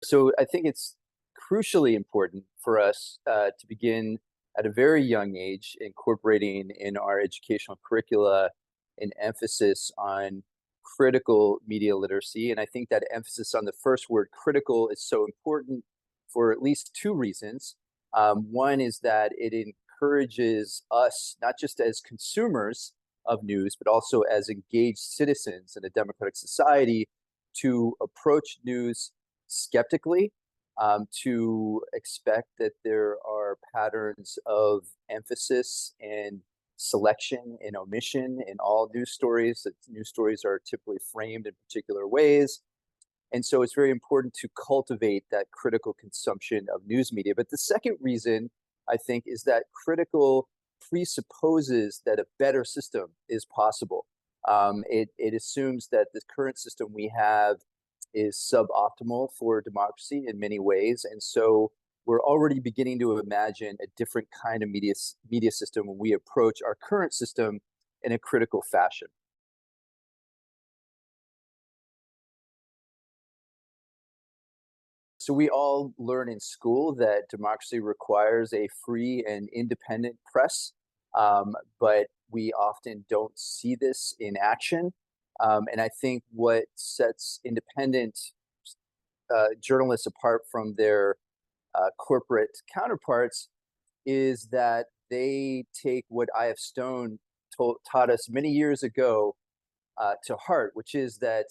So I think it's crucially important for us to begin at a very young age incorporating in our educational curricula an emphasis on critical media literacy. And I think that emphasis on the first word critical is so important for at least two reasons. One is that it encourages us, not just as consumers of news, but also as engaged citizens in a democratic society, to approach news skeptically, to expect that there are patterns of emphasis and selection and omission in all news stories, that news stories are typically framed in particular ways. And so it's very important to cultivate that critical consumption of news media. But the second reason, I think, is that critical presupposes that a better system is possible. It assumes that the current system we have is suboptimal for democracy in many ways. And so we're already beginning to imagine a different kind of media system when we approach our current system in a critical fashion. So we all learn in school that democracy requires a free and independent press, but we often don't see this in action. And I think what sets independent journalists apart from their corporate counterparts is that they take what I.F. Stone taught us many years ago to heart, which is that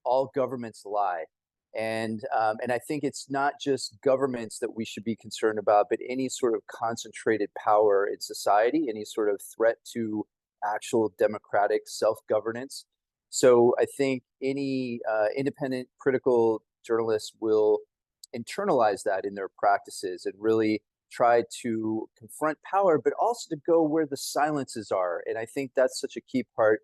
all governments lie. And I think it's not just governments that we should be concerned about, but any sort of concentrated power in society, any sort of threat to actual democratic self-governance. So I think any independent critical journalists will internalize that in their practices and really try to confront power, but also to go where the silences are. And I think that's such a key part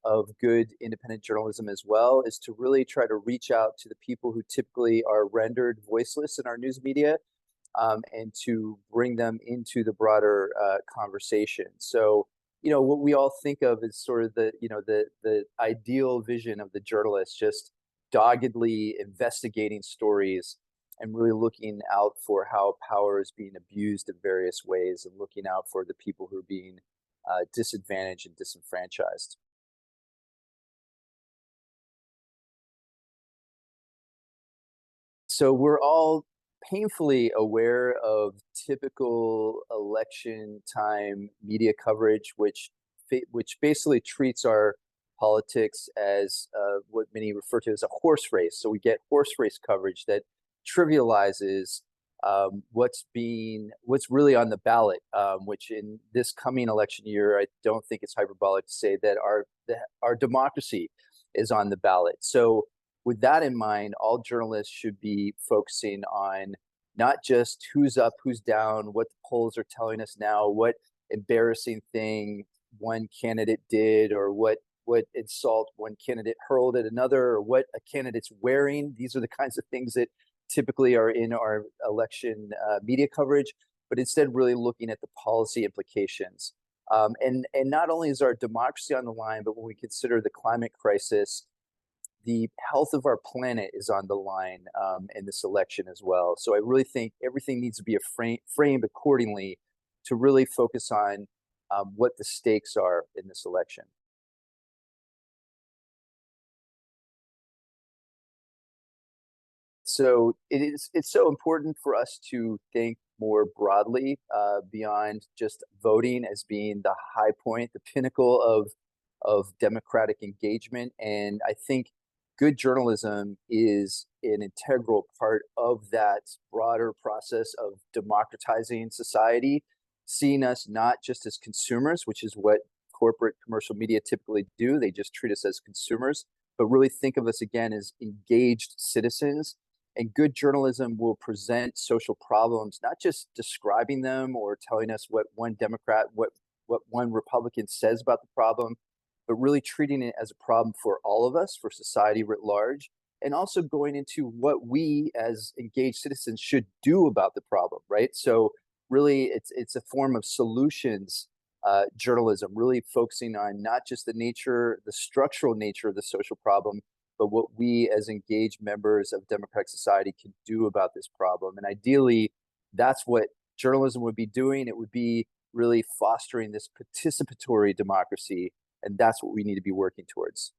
of good independent journalism as well, is to really try to reach out to the people who typically are rendered voiceless in our news media, and to bring them into the broader conversation. So, what we all think of is sort of the ideal vision of the journalist, just doggedly investigating stories and really looking out for how power is being abused in various ways and looking out for the people who are being disadvantaged and disenfranchised. So we're all painfully aware of typical election time media coverage, which basically treats our politics as what many refer to as a horse race. So we get horse race coverage that trivializes what's really on the ballot, which in this coming election year, I don't think it's hyperbolic to say that our democracy is on the ballot. So with that in mind, all journalists should be focusing on not just who's up, who's down, what the polls are telling us now, what embarrassing thing one candidate did, or what insult one candidate hurled at another, or what a candidate's wearing. These are the kinds of things that typically are in our election media coverage, but instead really looking at the policy implications. And not only is our democracy on the line, but when we consider the climate crisis, the health of our planet is on the line in this election as well. So I really think everything needs to be framed accordingly to really focus on what the stakes are in this election. So it's so important for us to think more broadly beyond just voting as being the high point, the pinnacle of democratic engagement. And I think good journalism is an integral part of that broader process of democratizing society, seeing us not just as consumers, which is what corporate commercial media typically do. They just treat us as consumers, but really think of us again as engaged citizens. And good journalism will present social problems, not just describing them or telling us what one Democrat, what one Republican says about the problem, but really treating it as a problem for all of us, for society writ large, and also going into what we as engaged citizens should do about the problem, right? So really it's a form of solutions journalism, really focusing on not just the structural nature of the social problem, but what we as engaged members of democratic society can do about this problem. And ideally, that's what journalism would be doing. It would be really fostering this participatory democracy, and that's what we need to be working towards.